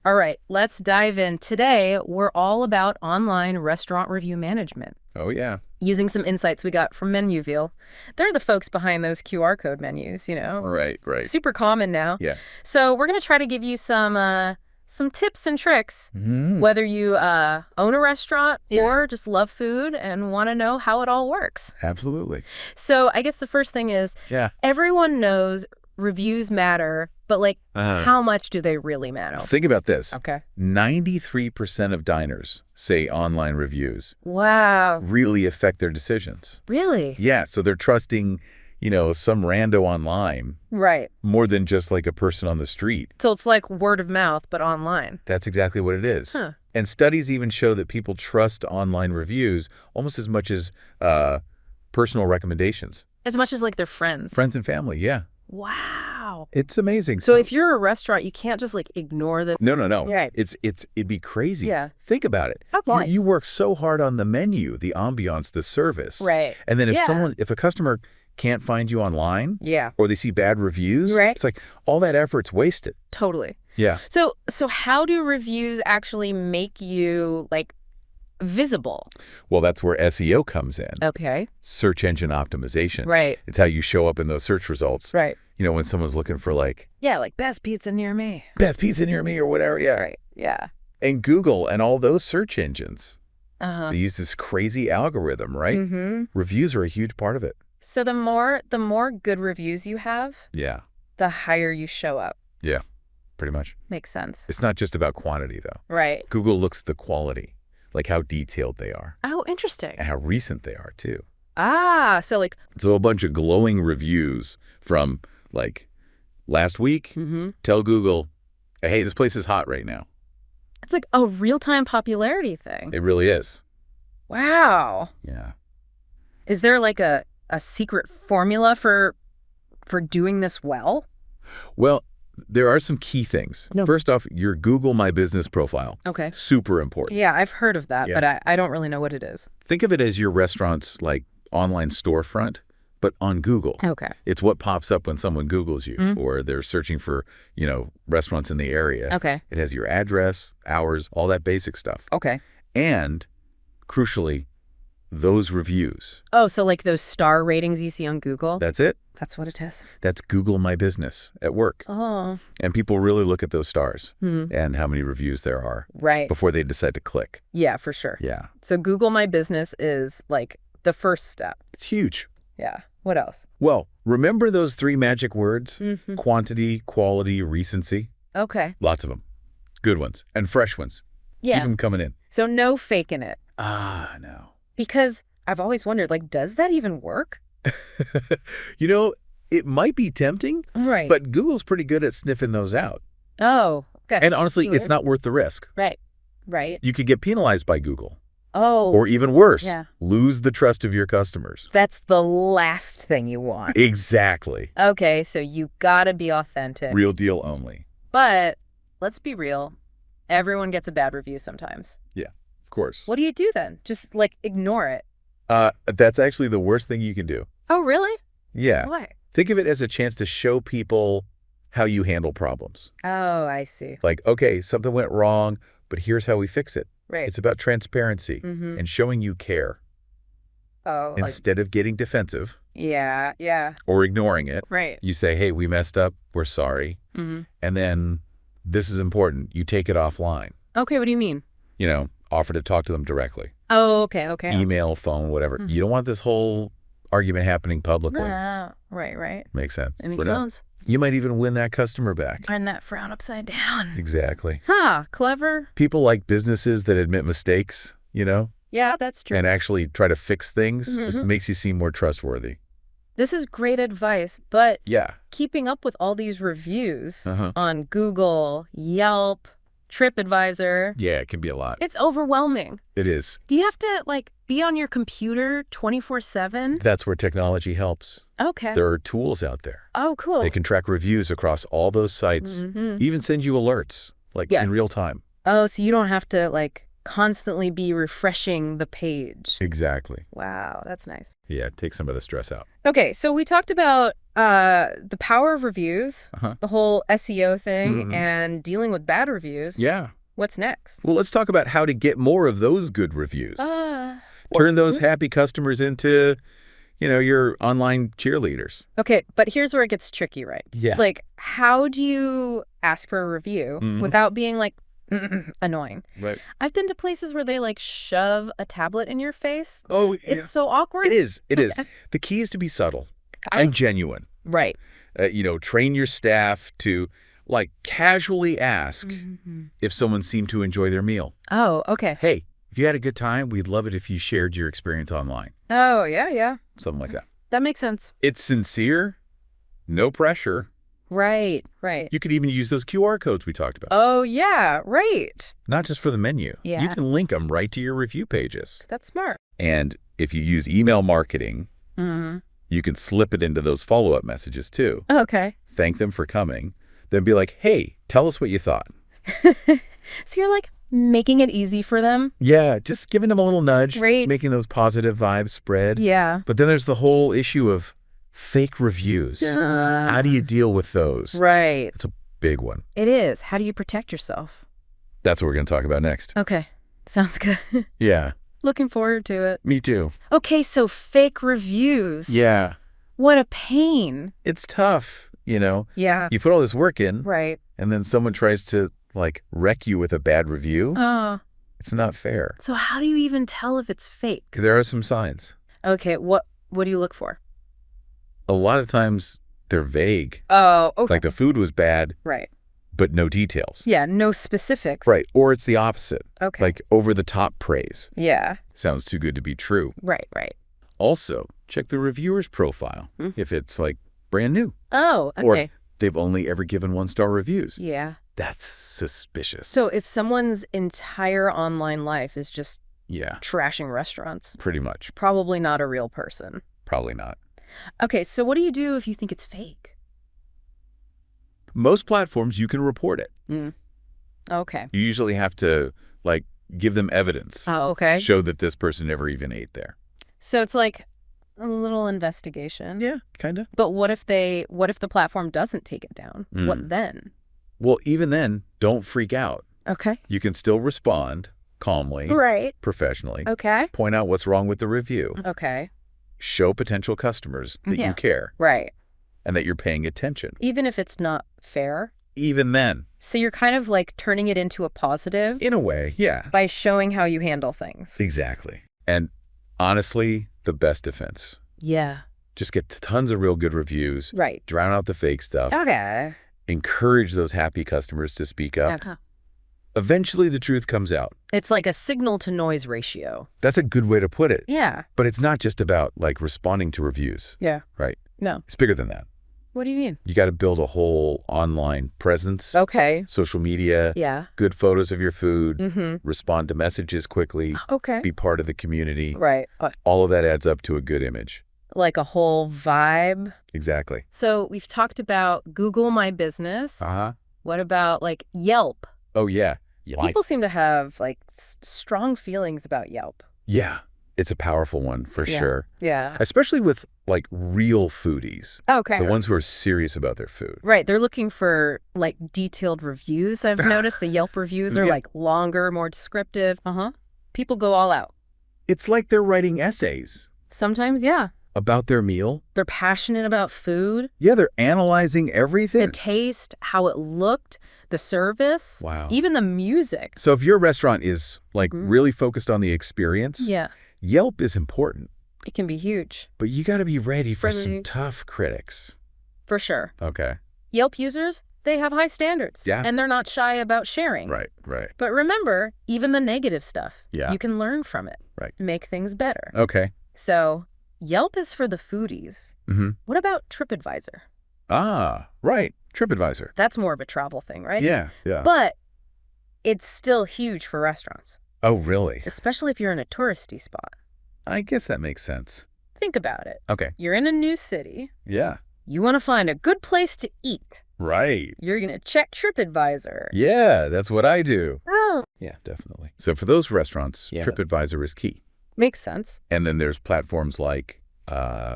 All right, let's dive in. Today, we're all about online restaurant review management. Oh, yeah. Using some insights we got from Menuville. They're the folks behind those QR code menus, Right. Super common now. Yeah. So we're going to try to give you some tips and tricks, Mm-hmm. whether you own a restaurant or just love food and want to know how it all works. Absolutely. So I guess the first thing is Yeah. everyone knows reviews matter, but how much do they really matter? Think about this. Okay. 93% of diners say online reviews Wow. really affect their decisions. Really? Yeah, so they're trusting, some rando online Right. more than just like a person on the street. So it's like word of mouth, but online. That's exactly what it is. Huh. And studies even show that people trust online reviews almost as much as personal recommendations. As much as their friends. Friends and family, yeah. Wow. It's amazing. So if you're a restaurant, you can't just ignore the... No. Right. It'd be crazy. Yeah. Think about it. Okay. You work so hard on the menu, the ambiance, the service. Right. And then Yeah. if a customer can't find you online Yeah, or they see bad reviews, Right. it's like all that effort's wasted. totally. Yeah. So how do reviews actually make you visible? Well, that's where SEO comes in. Okay. Search engine optimization. Right. It's how you show up in those search results. Right. When someone's looking for Yeah, best pizza near me. best pizza near me or whatever. Yeah. Right. Yeah. And Google and all those search engines, Uh-huh. they use this crazy algorithm, right? Mm-hmm. Reviews are a huge part of it. So the more good reviews you have, Yeah. the higher you show up. Yeah. Pretty much. Makes sense. It's not just about quantity, though. Right. Google looks at the quality, like how detailed they are Oh, interesting. and how recent they are, too. Ah, so So a bunch of glowing reviews from, last week, tell Google, hey, this place is hot right now. it's a real-time popularity thing. It really is. Wow. Yeah. Is there a secret formula for doing this well? Well, there are some key things. No. First off, your Google My Business profile. Okay. Super important. Yeah, I've heard of that, Yeah. but I don't really know what it is. Think of it as your restaurant's online storefront, but on Google. Okay. It's what pops up when someone Googles you or they're searching for, restaurants in the area. Okay. It has your address, hours, all that basic stuff. Okay. And crucially, those reviews. Oh, so those star ratings you see on Google? That's it. That's what it is. That's Google My Business at work. Oh. And people really look at those stars and how many reviews there are Right. before they decide to click. Yeah, for sure. Yeah. So Google My Business is the first step. It's huge. Yeah. What else? Well, remember those three magic words? Mm-hmm. Quantity, quality, recency? Okay. Lots of them. Good ones. And fresh ones. Yeah. Keep them coming in. So no faking it. No. Because I've always wondered, does that even work? It might be tempting, Right. but Google's pretty good at sniffing those out. Oh, okay. And honestly, Keyword. it's not worth the risk. Right. Right. You could get penalized by Google. Oh. Or even worse, Yeah. lose the trust of your customers. That's the last thing you want. Exactly. Okay, so you gotta be authentic. Real deal only. But let's be real. Everyone gets a bad review sometimes. Yeah, of course. What do you do then? Just ignore it. That's actually the worst thing you can do. Oh, really? Yeah. Why? Think of it as a chance to show people how you handle problems. Oh, I see. Okay, something went wrong, but here's how we fix it. Right. It's about transparency Mm-hmm. and showing you care Oh, instead of getting defensive yeah, yeah. or ignoring it. Right. You say, hey, we messed up. We're sorry. Mm-hmm. And then this is important. You take it offline. Okay, what do you mean? Offer to talk to them directly. Oh, okay. Email, phone, whatever. Mhm. You don't want this whole argument happening publicly. Right. Makes sense. It makes But, sense. you might even win that customer back. Turn that frown upside down. Exactly. Huh, clever. People like businesses that admit mistakes, Yeah, that's true. and actually try to fix things. It Mhm. makes you seem more trustworthy. This is great advice, but Yeah. keeping up with all these reviews Uh-huh. on Google, Yelp, TripAdvisor, Yeah, it can be a lot. it's overwhelming. It is. Do you have to be on your computer 24/7? That's where technology helps. Okay. There are tools out there. Oh, cool. They can track reviews across all those sites, Mhm. even send you alerts, Yeah. in real time. Oh, so you don't have to constantly be refreshing the page. Exactly. Wow, that's nice. Yeah, take some of the stress out. Okay, so we talked about the power of reviews, Uh-huh. the whole SEO thing, Mhm. and dealing with bad reviews. Yeah. What's next? Well, let's talk about how to get more of those good reviews. Turn those happy customers into, your online cheerleaders. Okay, but here's where it gets tricky, right? Yeah. Like, how do you ask for a review Mhm. without being like annoying? Right. I've been to places where they like shove a tablet in your face. Oh, It's so awkward. It is. It is. Okay. The key is to be subtle and genuine. Right. Train your staff to casually ask if someone seemed to enjoy their meal. Oh, okay. Hey, if you had a good time, we'd love it if you shared your experience online. Oh, yeah. Something like that. That makes sense. It's sincere, no pressure. Right. You could even use those QR codes we talked about. Oh, yeah, right. Not just for the menu. Yeah. You can link them right to your review pages. That's smart. And if you use email marketing, you can slip it into those follow-up messages too. Okay. Thank them for coming. Then be like, hey, tell us what you thought. So you're like making it easy for them? Yeah, just giving them a little nudge, Right. making those positive vibes spread. Yeah. But then there's the whole issue of fake reviews. How do you deal with those? Right. It's a big one. It is. How do you protect yourself? That's what we're going to talk about next. Okay. Sounds good. Yeah, Looking forward to it. me too. Okay, so fake reviews. Yeah, What a pain. it's tough, Yeah. You put all this work in, Right. and then someone tries to, wreck you with a bad review. Oh. It's not fair. So how do you even tell if it's fake? There are some signs. Okay, what do you look for? A lot of times they're vague. Oh, okay. Like the food was bad, Right. but no details. Yeah, no specifics. Right. Or it's the opposite. Okay. Like over-the-top praise. Yeah. Sounds too good to be true. Right. Also, check the reviewer's profile if it's brand new Oh, okay. or they've only ever given 1-star reviews. Yeah. That's suspicious. So if someone's entire online life is just Yeah, trashing restaurants, pretty much. probably not a real person. Probably not. Okay, so what do you do if you think it's fake? Most platforms, you can report it. Okay. You usually have to, give them evidence. Oh, okay. Show that this person never even ate there. So it's like a little investigation. Yeah, kind of. But what if the platform doesn't take it down? What then? Well, even then, don't freak out. Okay. You can still respond calmly, Right. professionally, Okay. point out what's wrong with the review, Okay. show potential customers that Yeah. you care Right. and that you're paying attention. Even if it's not fair. Even then, So you're kind of like turning it into a positive in a way, yeah. by showing how you handle things. Exactly. And honestly, the best defense. Yeah. Just get tons of real good reviews, Right. drown out the fake stuff, Okay. encourage those happy customers to speak up. Okay. Eventually, the truth comes out. It's like a signal to noise ratio. That's a good way to put it. Yeah. But it's not just about, responding to reviews, Yeah. right? No. It's bigger than that. What do you mean? You got to build a whole online presence, Okay. social media, Yeah. good photos of your food, Mm-hmm. respond to messages quickly, Okay. be part of the community. Right. All of that adds up to a good image. Like a whole vibe. Exactly. So we've talked about Google My Business. Uh-huh. What about Yelp? Oh, yeah. People seem to have strong feelings about Yelp. Yeah. It's a powerful one for Yeah. sure. Yeah. Especially with real foodies, Okay. the ones who are serious about their food. Right. They're looking for detailed reviews. I've noticed the Yelp reviews are Yeah. longer, more descriptive. People go all out. It's like they're writing essays Sometimes, yeah. about their meal. They're passionate about food, Yeah, they're analyzing everything. the taste, how it looked, the service, Wow. even the music. So if your restaurant is really focused on the experience, Yeah. Yelp is important. It can be huge. But you got to be ready for some Ready. tough critics. For sure. Okay. Yelp users, they have high standards. Yeah. And they're not shy about sharing. Right. But remember, even the negative stuff, Yeah. you can learn from it. Right. Make things better. Okay. So Yelp is for the foodies. Mm-hmm. What about TripAdvisor? Ah, right. TripAdvisor. That's more of a travel thing, right? Yeah. But it's still huge for restaurants, Oh, really? especially if you're in a touristy spot. I guess that makes sense. Think about it. Okay. You're in a new city. Yeah. You want to find a good place to eat. Right. You're going to check TripAdvisor. Yeah, that's what I do. Oh, Yeah, definitely. So for those restaurants, Yeah. TripAdvisor is key. Makes sense. And then there's platforms like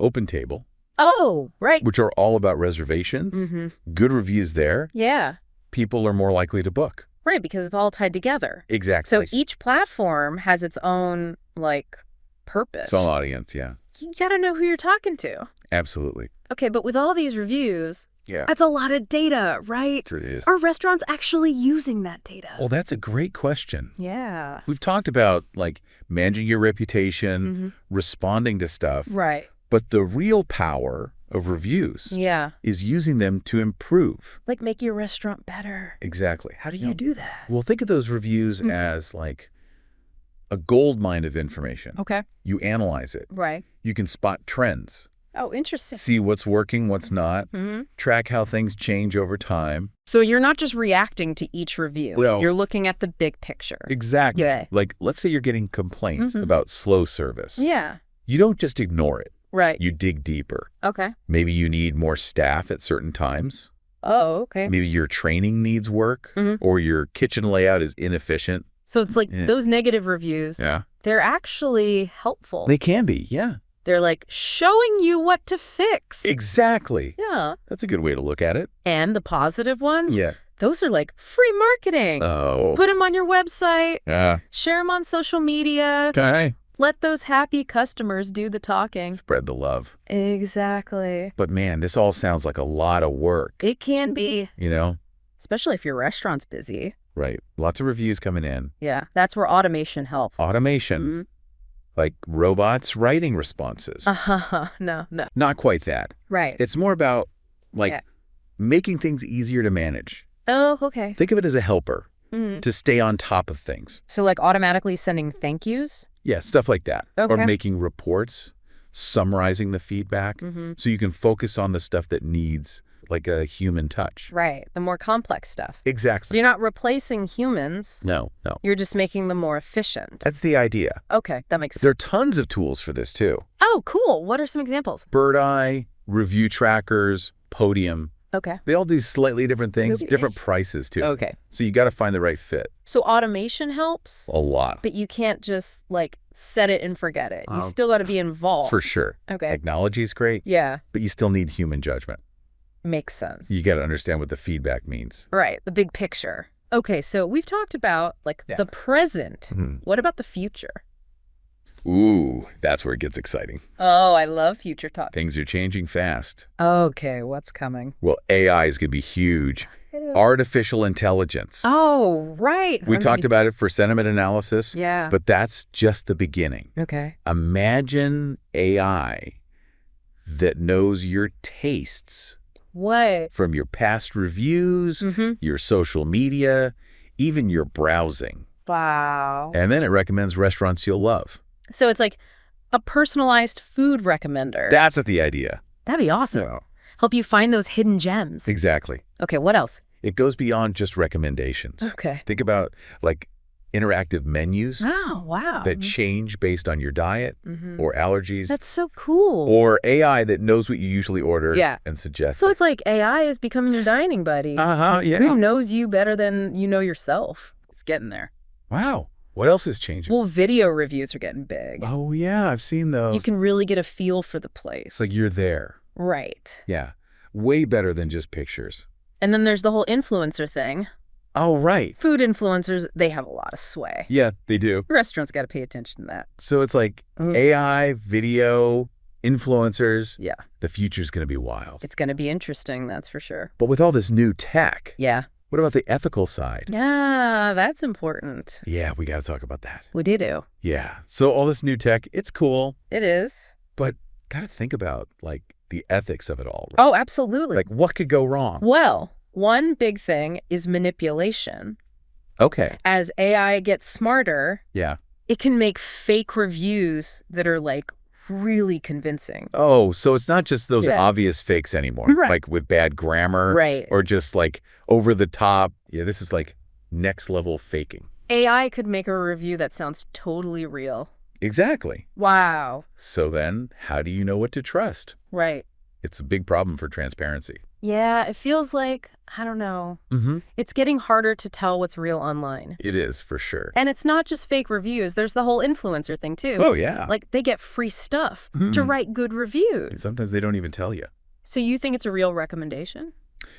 OpenTable, Oh, right. which are all about reservations. Mm-hmm. Good reviews there. Yeah. People are more likely to book. Right, because it's all tied together. Exactly. So each platform has its own, like, purpose. It's all audience, yeah. You gotta know who you're talking to. Absolutely. Okay, but with all these reviews, Yeah. that's a lot of data, right? It is. Are restaurants actually using that data? Well, that's a great question. Yeah. We've talked about, like, managing your reputation, responding to stuff. Right. But the real power of reviews Yeah. is using them to improve. Like make your restaurant better. Exactly. How do you do that? Well, think of those reviews as like a gold mine of information. Okay. You analyze it. Right. You can spot trends, Oh, interesting. see what's working, what's not, track how things change over time. So you're not just reacting to each review. No. You're looking at the big picture. Exactly. Yeah. Like, let's say you're getting complaints about slow service. Yeah. You don't just ignore it. Right. You dig deeper. Okay. Maybe you need more staff at certain times. Oh, okay. Maybe your training needs work, or your kitchen layout is inefficient. So it's like Yeah. those negative reviews, Yeah. they're actually helpful. They can be, yeah. They're like showing you what to fix. Exactly. Yeah. That's a good way to look at it. And the positive ones, Yeah. those are like free marketing. Oh. Put them on your website, Yeah. share them on social media. Okay. Let those happy customers do the talking. Spread the love. Exactly. But man, this all sounds like a lot of work, It can be, you know? especially if your restaurant's busy. Right. Lots of reviews coming in. Yeah, that's where automation helps. Automation, like robots writing responses. No. Not quite that. Right. It's more about like Yeah. making things easier to manage. Oh, okay. Think of it as a helper to stay on top of things. So like automatically sending thank yous? Yeah, stuff like that. Or Okay. making reports, summarizing the feedback so you can focus on the stuff that needs like a human touch. Right. The more complex stuff. So Exactly. you're not replacing humans. No. You're just making them more efficient. That's the idea. Okay, that makes sense. There are tons of tools for this too. Oh, cool. What are some examples? Bird Eye, review trackers, Podium. Okay. They all do slightly different things, Okay. different prices too. Okay. So you got to find the right fit. So automation helps, A lot. but you can't just like set it and forget it. You Um, still got to be involved. For sure. Okay. Technology is great, Yeah, but you still need human judgment. makes sense. You got to understand what the feedback means. Right, the big picture. Okay, so we've talked about like Yeah. the present. What about the future? Ooh, that's where it gets exciting. Oh, I love future talk. Things are changing fast. Okay, what's coming? Well, AI is going to be huge. Artificial intelligence. Oh, right. We talked about it for sentiment analysis, Yeah. but that's just the beginning. Okay. Imagine AI that knows your tastes What? from your past reviews, your social media, even your browsing. Wow. And then it recommends restaurants you'll love. So it's like a personalized food recommender. That's not the idea. That'd be awesome. No. Help you find those hidden gems. Exactly. Okay, what else? It goes beyond just recommendations. Okay. Think about like interactive menus Oh, wow. that change based on your diet or allergies, That's so cool. or AI that knows what you usually order Yeah. and suggests. So it's like AI is becoming your dining buddy. yeah. Who knows you better than you know yourself? It's getting there. Wow. What else is changing? Well, video reviews are getting big. Oh, yeah. I've seen those. You can really get a feel for the place. It's like you're there. Right. Yeah. Way better than just pictures. And then there's the whole influencer thing. Oh, right. Food influencers, they have a lot of sway. Yeah, they do. Restaurants got to pay attention to that. So it's like AI, video, influencers. Yeah. The future's going to be wild. It's going to be interesting, that's for sure. But with all this new tech, Yeah. what about the ethical side? Yeah, that's important. Yeah, we got to talk about that. We do. Yeah. So all this new tech, it's cool, It is. but got to think about like the ethics of it all. Right? Oh, absolutely. Like what could go wrong? Well, one big thing is manipulation. Okay. As AI gets smarter, Yeah. it can make fake reviews that are like really convincing. Oh, so it's not just those Yeah. obvious fakes anymore, Right. like with bad grammar Right. or just like over the top. Yeah, this is like next level faking. AI could make a review that sounds totally real. Exactly. Wow. So then how do you know what to trust? Right. It's a big problem for transparency. Yeah, it feels like, I don't know, Mm-hmm. it's getting harder to tell what's real online. It is, for sure. And it's not just fake reviews. There's the whole influencer thing, too. Oh, yeah. Like, they get free stuff to write good reviews. Sometimes they don't even tell you. So you think it's a real recommendation?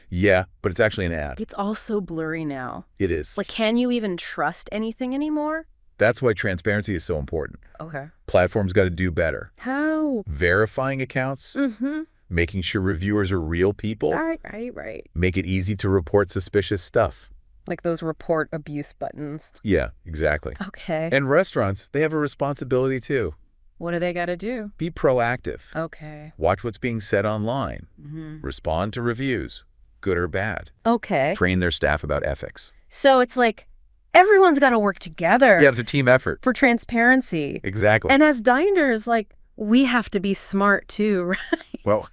Yeah, but it's actually an ad. It's all so blurry now. It is. Like, can you even trust anything anymore? That's why transparency is so important. Okay. Platforms got to do better. How? Verifying accounts, Mm-hmm. making sure reviewers are real people, Right. make it easy to report suspicious stuff. Like those report abuse buttons. Yeah, exactly. Okay. And restaurants, they have a responsibility too. What do they got to do? Be proactive. Okay. Watch what's being said online. Mm-hmm. Respond to reviews, good or bad. Okay. Train their staff about ethics. So it's like everyone's got to work together Yeah, it's a team effort. for transparency. Exactly. And as diners, like, we have to be smart too, right? Well,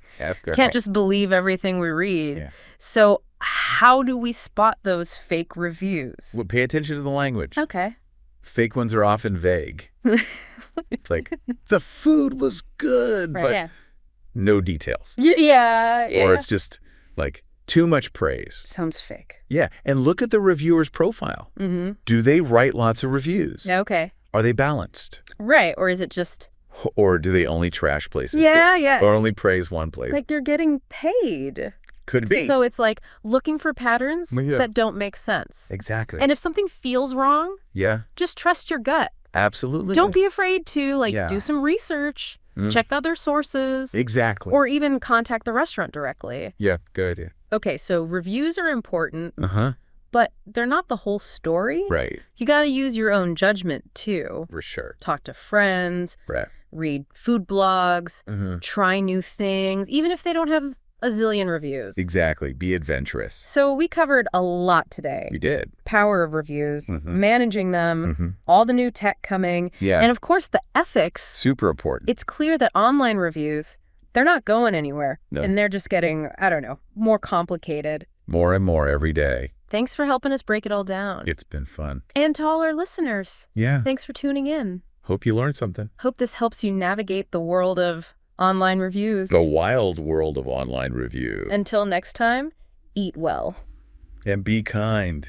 Can't just believe everything we read. Yeah. So how do we spot those fake reviews? Well, pay attention to the language. Okay. Fake ones are often vague. Like, the food was good, but Yeah. no details. Yeah. Or it's just, like, too much praise. Sounds fake. Yeah, and look at the reviewer's profile. Mm-hmm. Do they write lots of reviews? Okay. Are they balanced? Right. Or is it just... Or do they only trash places? Yeah. Or only praise one place? Like they're getting paid. Could be. So it's like looking for patterns Yeah. that don't make sense. Exactly. And if something feels wrong, Yeah, just trust your gut. absolutely. Don't be afraid to Yeah. do some research, check other sources, Exactly. or even contact the restaurant directly. Yeah, good idea. Okay, so reviews are important, Uh-huh. but they're not the whole story. Right. You got to use your own judgment too. For sure. Talk to friends, Right. read food blogs, Mm-hmm. try new things, even if they don't have a zillion reviews. Exactly. Be adventurous. So we covered a lot today. We did. Power of reviews, managing them, Mm-hmm. all the new tech coming, Yeah. and of course the ethics. Super important. It's clear that online reviews, they're not going anywhere. No. And they're just getting, I don't know, more complicated. More and more every day. Thanks for helping us break it all down. It's been fun. And to all our listeners, Yeah. thanks for tuning in. Hope you learned something. Hope this helps you navigate the world of online reviews. The wild world of online review. Until next time, eat well. And be kind.